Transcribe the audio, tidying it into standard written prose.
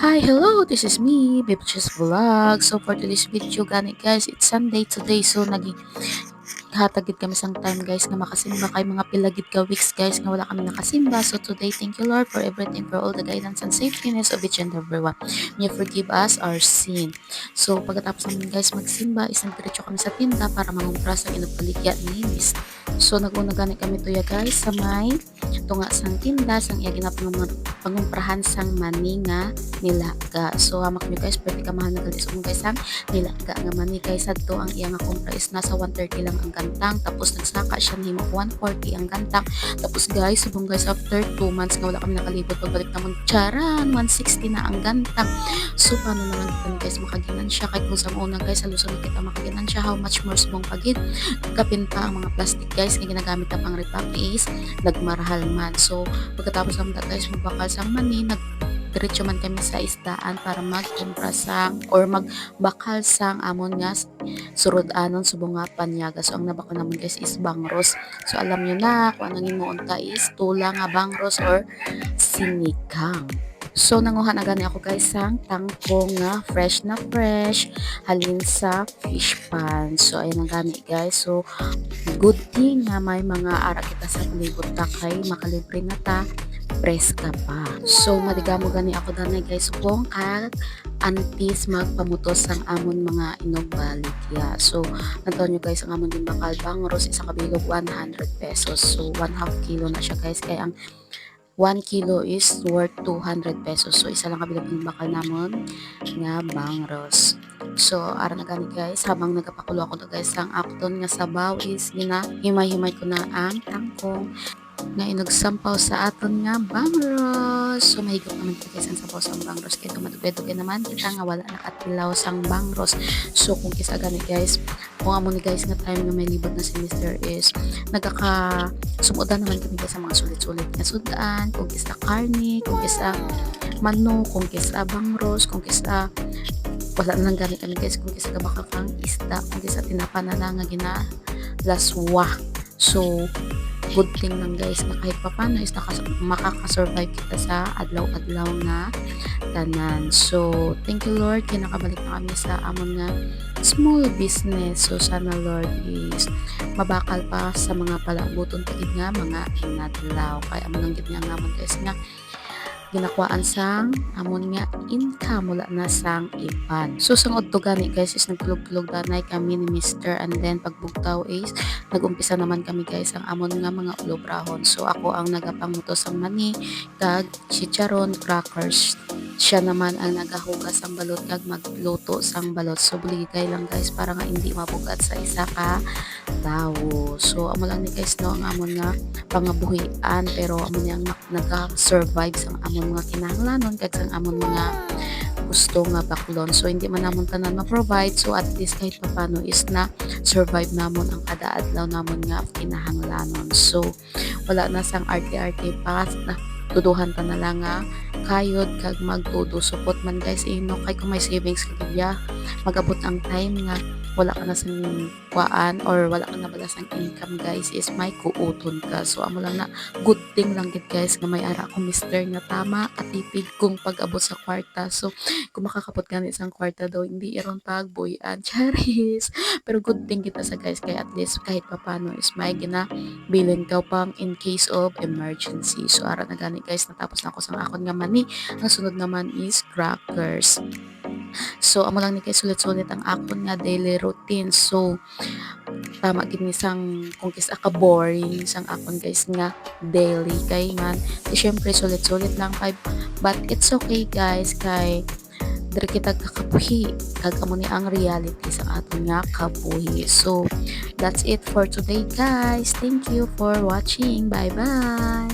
Hi, hello, this is me, Bibches Vlog. So for today's video, gani guys, it's Sunday today. So hatagid kami sang time guys nga makasimba kay mga pilagid ka weeks guys nga wala kami nakasimba. So today, thank you Lord for everything, for all the guidance and safetyness of each and everyone. May you forgive us our sin. So pagkatapos namin guys magsimba, isang diretso kami sa tinda para mangumpra sa inugpaligya ni Miss. So naguna gani kami tuya guys sa may tunga sang tinda sang iya ginapang pangumprahan sang maninga nilaga. So hamak nyo guys, pwede ka mahal na galis guys ang nilaga nga mani guys adto ang iya nga kumpra is nasa 130 lang ang gantang, tapos nagsaka siya nimo 140 ang gantang. Tapos guys, subong guys after 2 months nga wala kami nakalibot, pagbalik namon charan 160 na ang gantang. So paano naman kita guys makaginan siya kay kung sa una guys halusan kita makaginan siya, how much more subong pagid kapinta ang mga plastic guys nga ginagamit na pang repack is nagmarahal man. So pagkatapos naman guys magbakal sang mani, diretso man kami sa isdaan para magkumpra sang or magbakal sang amon nga surod anon subong nga panyaga. So ang nabako naman guys is bangros. So alam nyo na kung anong imuunta is tula nga bangros or sinigang. So nanguha na gani ako guys sang tangkong nga fresh na fresh halin sa fish pan. So ayun ang gani guys. So good thing nga may mga ara kita sa palibot ta kay makalibre na ta preska pa. So madigamo gani ako danay guys kung kag antis magpamutos ang amon mga inog baligya. So nantaw nyo guys ang amon din bakal bangros isa kabilog 100 pesos. So 1/2 kilo na siya guys, kaya ang 1 kilo is worth 200 pesos. So isa lang kabilog yung bakal namon nga bangros. So ara na gani guys, habang nagapakulo ako na guys ang akton nga sabaw is himay-himay ko na ang tangkong nga inugsampaw sa aton nga bangros. So mahigop naman kita guys ang sampaw sa bangros kaya tumadugay-dugay naman kita nga wala nakatilaw sang bangros. So kung kisa gani guys, kung amo ni guys nga time nga may libot na si Mr. is nagkaka sumudan naman kami guys sa mga sulit-sulit nga sudan, kung kisa karne, kung kisa manok, kung kisa bangros, kung kisa wala nang gani kami guys, kung kisa kabaka kang isda, kung kisa tinapa na lang nga ginalaswa. So good thing lang guys na kahit papano is makakasurvive kita sa adlaw-adlaw nga tanan. So thank you Lord kaya nakabalik na kami sa amon nga small business. So sana Lord is mabakal pa sa mga palabuton tigid nga mga inadlaw, kaya amon ang gid nga amon guys nga ginakuan sang amon nga income mula na sang iban. So sang udto gani guys is nagtulog-tulog danay kami ni Mr. and then pagbugtaw is nagumpisa naman kami guys ang amon nga mga ulobrahon. So ako ang nagapanguto sang mani kag chicharon crackers, siya naman ang nagahugas ang balot kag magluto sang balot. So buligay lang guys para nga hindi mabugat sa isa ka tawo. So amo lang ni guys no ang amon nga pangabuhian, pero amon yang naga-survive sang amon mga kinahanglanon kag sang amon mga gusto nga baklon. So hindi man namon tanan ma-provide, so at least kahit papano is na survive namon ang kada adlaw namon nga kinahanglanon. So wala na sang arte-arte pa na tuduhan ta na lang nga kayod kag magtudo support man guys ino kay kung may savings kagya magabot ang time nga wala ka na sang kuan or wala ka na bala sang income guys is may kuuton ka. So amo lang na good thing lang gid guys nga may ara akong Mr. nga tama at tipid kung pag-abot sa kwarta. So kung makakapot gani sang kwarta daw hindi iron pagbuyan charis, pero good thing kita sa guys kay at least kahit papano is may bilin ka pang in case of emergency. So ara na gani guys, natapos na ako sa akon nga mani. Ang sunod naman is crackers. So amo lang ni kay sulit-sulit ang akon nga daily routine. So tama gid ni sang kung kisa ka boring sang akon guys nga daily kay man syempre sulit-sulit lang kay, but it's okay guys kay diri kita kakabuhi kag amo ni ang reality sa aton nga kabuhi. So that's it for today guys, thank you for watching, bye bye.